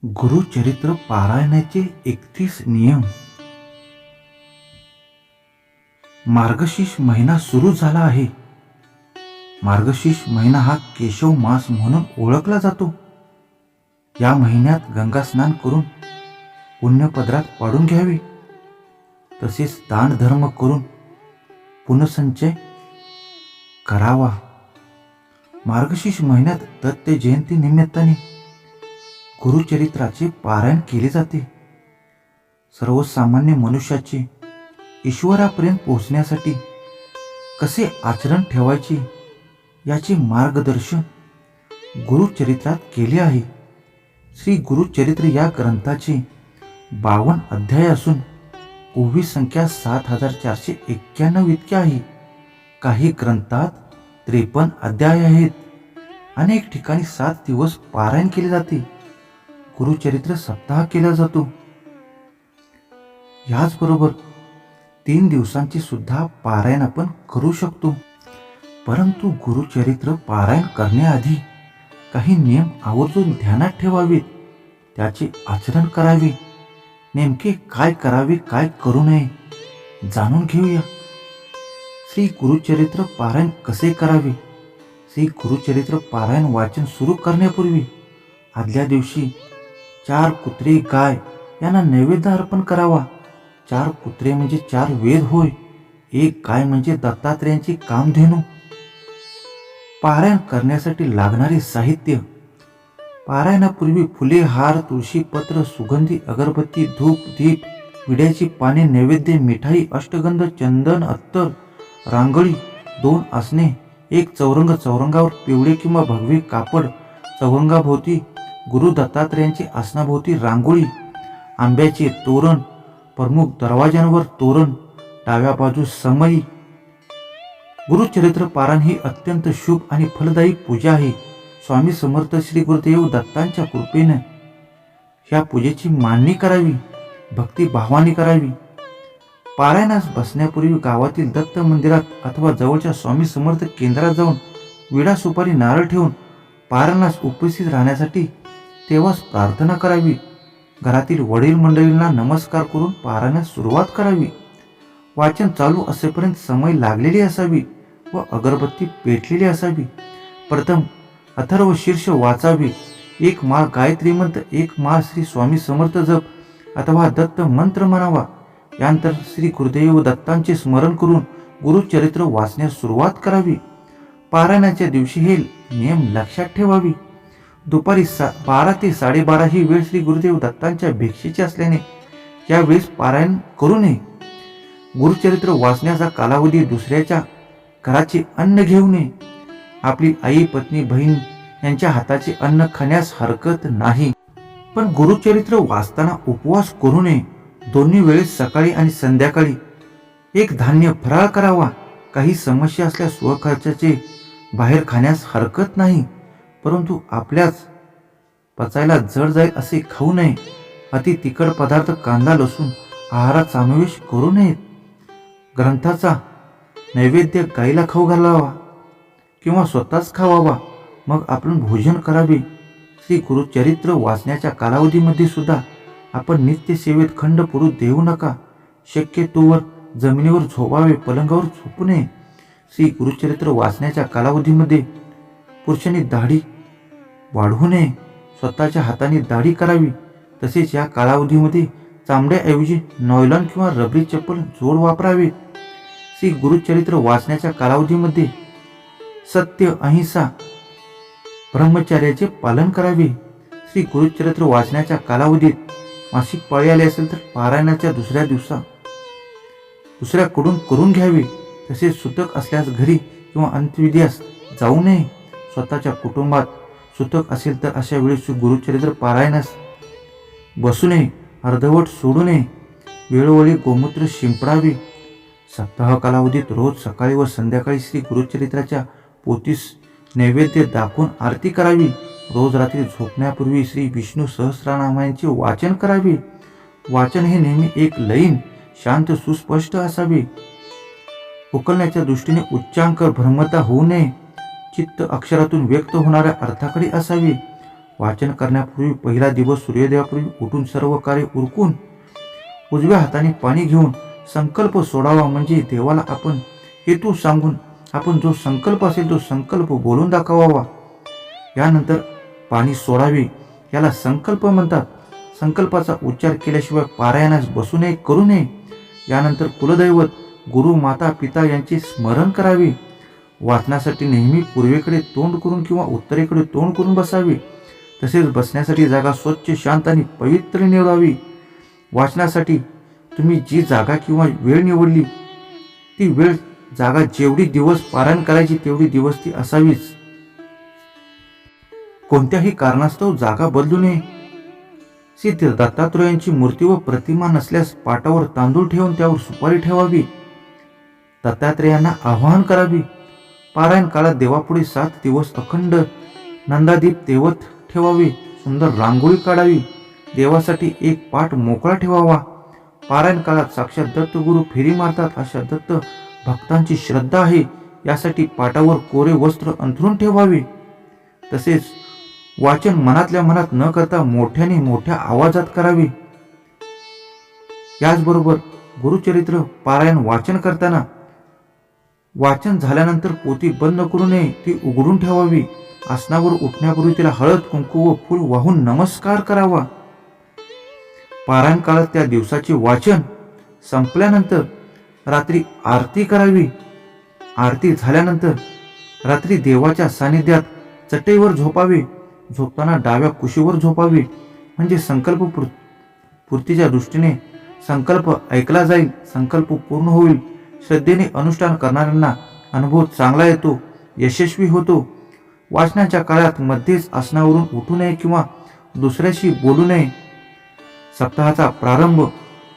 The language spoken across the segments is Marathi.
गुरुचरित्र पारायणाचे 31 नियम. मार्गशीर्ष महिना सुरू झाला आहे. मार्गशीर्ष महिना हा केशव मास म्हणून ओळखला जातो. या महिन्यात गंगा स्नान करून पुण्यपदरात पाडून घ्यावे. तसेच दान धर्म करून पुनःसंचय करावा. मार्गशीर्ष महिन्यात दत्त जयंती निमित्ताने गुरुचरित्राचे पारायण केले जाते. सर्वसामान्य मनुष्याचे ईश्वरापर्यंत पोहोचण्यासाठी कसे आचरण ठेवायचे याचे मार्गदर्शन गुरुचरित्रात केले आहे. श्री गुरुचरित्र या ग्रंथाचे 52 अध्याय असून ओवी संख्या 7491 इतकी आहे. काही ग्रंथात 53 अध्याय आहेत. अनेक ठिकाणी 7 दिवस पारायण केले जाते. गुरुचरित्र सप्ताह केला जातो. याचबरोबर 3 दिवसांचे सुद्धा पारायण आपण करू शकतो. परंतु गुरुचरित्र पारायण करण्याआधी काही नियम आवर्जून ध्यानात ठेवावेत. त्याचे आचरण करावे. नेमके काय करावे, काय करू नये जाणून घेऊया. श्री गुरुचरित्र पारायण कसे करावे. श्री गुरुचरित्र पारायण वाचन सुरू करण्यापूर्वी आदल्या दिवशी 4 कुत्रे गाय यांना नैवेद्य अर्पण करावा. 4 कुत्रे म्हणजे 4 वेद होय. 1 गाय म्हणजे दत्तात्रेयांची कामधेनू. पारायण करण्यासाठी लागणारे साहित्य. पारायणापूर्वी फुले, हार, तुळशी पत्र, सुगंधी अगरबत्ती, धूप, दीप, विड्याची पाने, नैवेद्य, मिठाई, अष्टगंध, चंदन, अत्तर, रांगोळी, 2 आसने, 1 चौरंग, चौरंगावर पिवळे किंवा भगवे कापड, चौरंगाभोवती गुरु दत्तात्रेयांची आसनाभोवती रांगोळी, आंब्याचे तोरण, प्रमुख दरवाज्यांवर तोरण, डाव्या बाजूस समई. गुरुचरित्र पारायण ही अत्यंत शुभ आणि फलदायी पूजा आहे. स्वामी समर्थ श्री गुरुदेव दत्तांच्या कृपेने ह्या पूजेची मांडणी करावी, भक्तिभावाने करावी. पारायणास बसण्यापूर्वी गावातील दत्त मंदिरात अथवा जवळच्या स्वामी समर्थ केंद्रात जाऊन विडा, सुपारी, नारळ ठेवून पारायणास उपस्थित राहण्यासाठी तेव्हाच प्रार्थना करावी. घरातील वडील मंडळींना नमस्कार करून पारायणास सुरुवात करावी. वाचन चालू असेपर्यंत समय लागलेली असावी व अगरबत्ती पेटलेली असावी. प्रथम अथर्व शीर्ष वाचावी. 1 माळ गायत्री मंत्र, 1 माळ श्री स्वामी समर्थ जप अथवा दत्त मंत्र म्हणावा. यानंतर श्री गुरुदेव दत्तांचे स्मरण करून गुरुचरित्र वाचण्यास सुरुवात करावी. पारायणाच्या दिवशी हे नियम लक्षात ठेवावी. दुपारी 12 ते 12:30 ही वेळ श्री गुरुदेव दत्तांच्या भिक्षेची असल्याने या वेळेस पारायण करू नये. गुरुचरित्र वाचण्याचा कालावधी दुसऱ्याच्या घराचे अन्न घेऊ नये. आपली आई, पत्नी, बहीण यांच्या हाताचे अन्न खाण्यास हरकत नाही. पण गुरुचरित्र वाचताना उपवास करू नये. दोन्ही वेळेस सकाळी आणि संध्याकाळी 1 धान्य फराळ करावा. काही समस्या असल्यास स्वखर्चाचे बाहेर खाण्यास हरकत नाही. परंतु आपल्याच पचायला जड जाईल असे खाऊ नये. अति तिखट पदार्थ, कांदा, लसूण आहारात समावेश करू नयेत. ग्रंथाचा नैवेद्य गाईला खाऊ घालावा किंवा स्वतःच खावावा. मग आपण भोजन करावे. श्री गुरुचरित्र वाचण्याच्या कालावधीमध्ये सुद्धा आपण नित्य सेवेत खंड पडू देऊ नका. शक्यतोवर जमिनीवर झोपावे, पलंगावर झोपू नये. श्री गुरुचरित्र वाचण्याच्या कालावधीमध्ये पुरुषांनी दाढी वाढवू नये. स्वतःच्या हाताने दाढी करावी. तसेच या कालावधीमध्ये चामड्याऐवजी नॉयलॉन किंवा रबरी चप्पल जोड वापरावे. श्री गुरुचरित्र वाचण्याच्या कालावधीमध्ये सत्य, अहिंसा, ब्रह्मचर्याचे पालन करावे. श्री गुरुचरित्र वाचण्याच्या कालावधीत मासिक पाळी आली असेल तर पारायणाच्या दुसऱ्याकडून करून घ्यावे. तसेच सुतक असल्यास घरी किंवा अंत्यविधीस जाऊ नये. स्वतःच्या कुटुंबात सुतक असेल तर अशा वेळेस गुरुचरित्र पारायणास बसू नये. अर्धवट सोडू नये. वेळोवेळी गोमूत्र शिंपडावे. सप्ताह कालावधीत रोज सकाळी व संध्याकाळी श्री गुरुचरित्राच्या पोथीस नैवेद्य दाखवून आरती करावी. रोज रात्री झोपण्यापूर्वी श्री विष्णू सहस्रनामांचे वाचन करावे. वाचन हे नेहमी एक लयीन, शांत, सुस्पष्ट असावे. उकलण्याच्या दृष्टीने उच्चांक भ्रमता होऊ नये. चित्त अक्षरातून व्यक्त होणाऱ्या अर्थाकडे असावे. वाचन करण्यापूर्वी पहिला दिवस सूर्योदयापूर्वी उठून सर्व कार्य उरकून उजव्या हाताने पाणी घेऊन संकल्प सोडावा, म्हणजे देवाला आपण हेतू सांगून आपण जो संकल्प असेल तो संकल्प बोलून दाखवावा. यानंतर पाणी सोडावे, याला संकल्प म्हणतात. संकल्पाचा उच्चार केल्याशिवाय पारायणास बसू नये, करू नये. यानंतर कुलदैवत, गुरु, माता, पिता यांचे स्मरण करावे. वाचनासाठी नेहमी पूर्वेकडे तोंड करून किंवा उत्तरेकडे तोंड करून बसावे. तसेच बसण्यासाठी जागा स्वच्छ, शांत आणि पवित्र निवडावी. वाचनासाठी तुम्ही जी जागा किंवा वेळ निवडली ती वेळ जागा जेवढी दिवस पारायण करायची तेवढी दिवस ती असावीच. कोणत्याही कारणास्तव जागा बदलू नये. श्री दत्तात्रयांची मूर्ती व प्रतिमा नसल्यास पाटावर तांदूळ ठेवून त्यावर सुपारी ठेवावी. दत्तात्रेयांना आवाहन करावे. पारायण काळात देवापुढे 7 दिवस अखंड नंदादीप तेवत ठेवावे. सुंदर रांगोळी काढावी. देवासाठी एक पाट मोकळा ठेवावा. पारायण काळात साक्षात दत्त गुरु फेरी मारतात, अशा दत्त भक्तांची श्रद्धा आहे. यासाठी पाटावर कोरे वस्त्र अंथरून ठेवावे. तसेच वाचन मनातल्या मनात न करता मोठ्याने मोठ्या आवाजात करावे. याचबरोबर गुरुचरित्र पारायण वाचन करताना वाचन झाल्यानंतर पोथी बंद करू नये, ती उघडून ठेवावी. आसनावर उठण्यापूर्वी तिला हळद, कुंकू व फूल वाहून नमस्कार करावा. पारायण काळात त्या दिवसाचे वाचन संपल्यानंतर रात्री आरती करावी. आरती झाल्यानंतर रात्री देवाच्या सानिध्यात चटईवर झोपावे. झोपताना डाव्या कुशीवर झोपावे, म्हणजे संकल्प पूर्तीच्या दृष्टीने संकल्प ऐकला जाईल, संकल्प पूर्ण होईल. श्रद्धेने अनुष्ठान करणाऱ्यांना अनुभव चांगला येतो, यशस्वी होतो. वाचनाच्या काळात मध्येच आसनावरून उठू नये किंवा दुसऱ्याशी बोलू नये. सप्ताहाचा प्रारंभ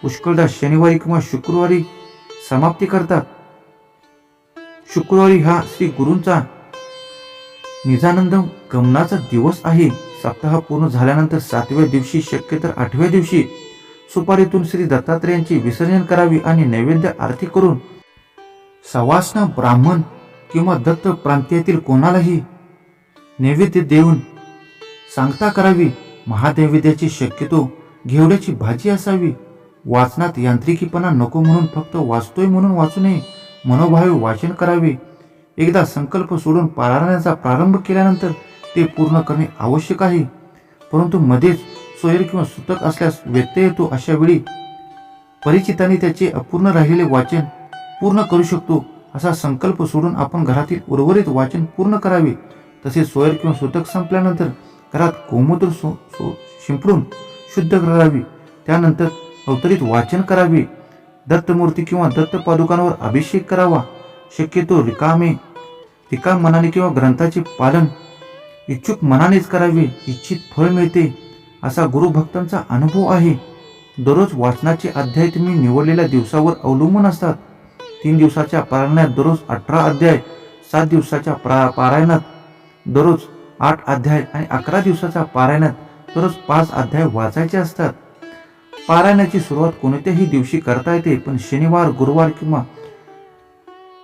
पुष्कळदा शनिवारी किंवा शुक्रवारी समाप्ती करतात. शुक्रवारी हा श्री गुरूंचा निजानंद गमनाचा दिवस आहे. सप्ताह पूर्ण झाल्यानंतर 7व्या दिवशी, शक्यतर 8व्या दिवशी सुपारीतून श्री दत्तात्रेयांचे विसर्जन करावे आणि नैवेद्य आरती करून सवासना ब्राह्मण किंवा दत्त प्रांतीयातील कोणालाही नैवेद्य देऊन सांगता करावी. महानैवेद्याची शक्यतो घेवड्याची भाजी असावी. वाचनात यांत्रिकीपणा नको म्हणून फक्त वाचतोय म्हणून वाचू नये, मनोभावे वाचन करावे. एकदा संकल्प सोडून पारायणाचा प्रारंभ केल्यानंतर ते पूर्ण करणे आवश्यक आहे. परंतु मध्येच सोयर किंवा सुतक असल्यास व्यत्यय येतो. अशा वेळी परिचितांनी त्याचे अपूर्ण राहिलेले वाचन पूर्ण करू शकतो. असा संकल्प सोडून आपण घरातील उर्वरित वाचन पूर्ण करावे. तसेच सोयर किंवा सुतक संपल्यानंतर घरात गोमूत्र शिंपडून शुद्ध करावी. त्यानंतर अवतरित वाचन करावे. दत्तमूर्ती किंवा दत्त पादुकांवर अभिषेक करावा. शक्यतो रिकाम मनाने किंवा ग्रंथाचे पालन इच्छुक मनानेच करावे. इच्छित फळ मिळते, असा गुरुभक्तांचा अनुभव आहे. दररोज वाचनाचे अध्याय तुम्ही निवडलेल्या दिवसावर अवलंबून असतात. 3 दिवसाच्या पारायणात दररोज 18 अध्याय, 7 दिवसाच्या पारायणात दररोज 8 अध्याय आणि 11 दिवसाच्या पारायणात दररोज 5 अध्याय वाचायचे असतात. पारायणाची सुरुवात कोणत्याही दिवशी करता येते, पण शनिवार, गुरुवार किंवा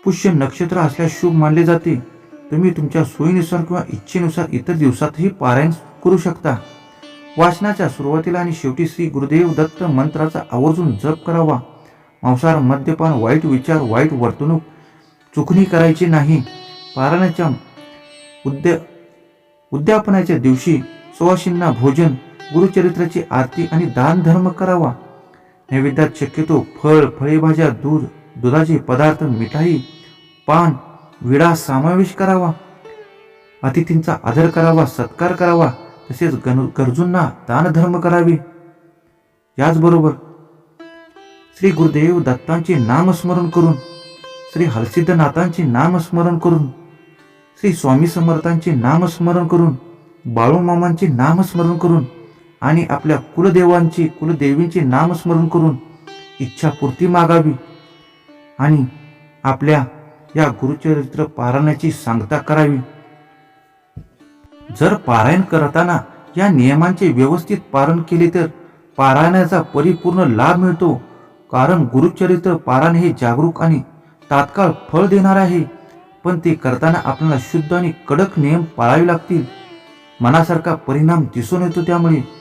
पुष्य नक्षत्र असल्यास शुभ मानले जाते. तुम्ही तुमच्या सोयीनुसार किंवा इच्छेनुसार इतर दिवसातही पारायण करू शकता. वाचनाच्या सुरुवातीला आणि शेवटी श्री गुरुदेव दत्त मंत्राचा आवर्जून जप करावा. मांसाहार, मद्यपान, वाईट विचार, वाईट वर्तणूक चुकणी करायची नाही. पारायणाच्या उद्यापनाच्या दिवशी सुवासिनींना भोजन, गुरुचरित्राची आरती आणि दान धर्म करावा. नैवेद्यात शक्यतो फळ, फळेभाज्या, दूध, दुधाचे पदार्थ, मिठाई, पान, विडा समावेश करावा. अतिथींचा आदर करावा, सत्कार करावा. तसेच गरजूंना दानधर्म करावे. याचबरोबर श्री गुरुदेव दत्तांचे नामस्मरण करून, श्री हरसिद्धनाथांचे नामस्मरण करून, श्री स्वामी समर्थांचे नामस्मरण करून, बाळूमामांचे नामस्मरण करून आणि आपल्या कुलदेवींचे नामस्मरण करून इच्छापूर्ती मागावी आणि आपल्या या गुरुचरित्र पारायणाची सांगता करावी. जर पारायण करताना या नियमांचे व्यवस्थित पालन केले तर पारायणाचा परिपूर्ण लाभ मिळतो. कारण गुरुचरित्र पारायण हे जागरूक आणि तात्काळ फळ देणार आहे, पण ते करताना आपल्याला शुद्ध आणि कडक नियम पाळावे लागतील. मनासारखा परिणाम दिसून येतो. त्यामुळे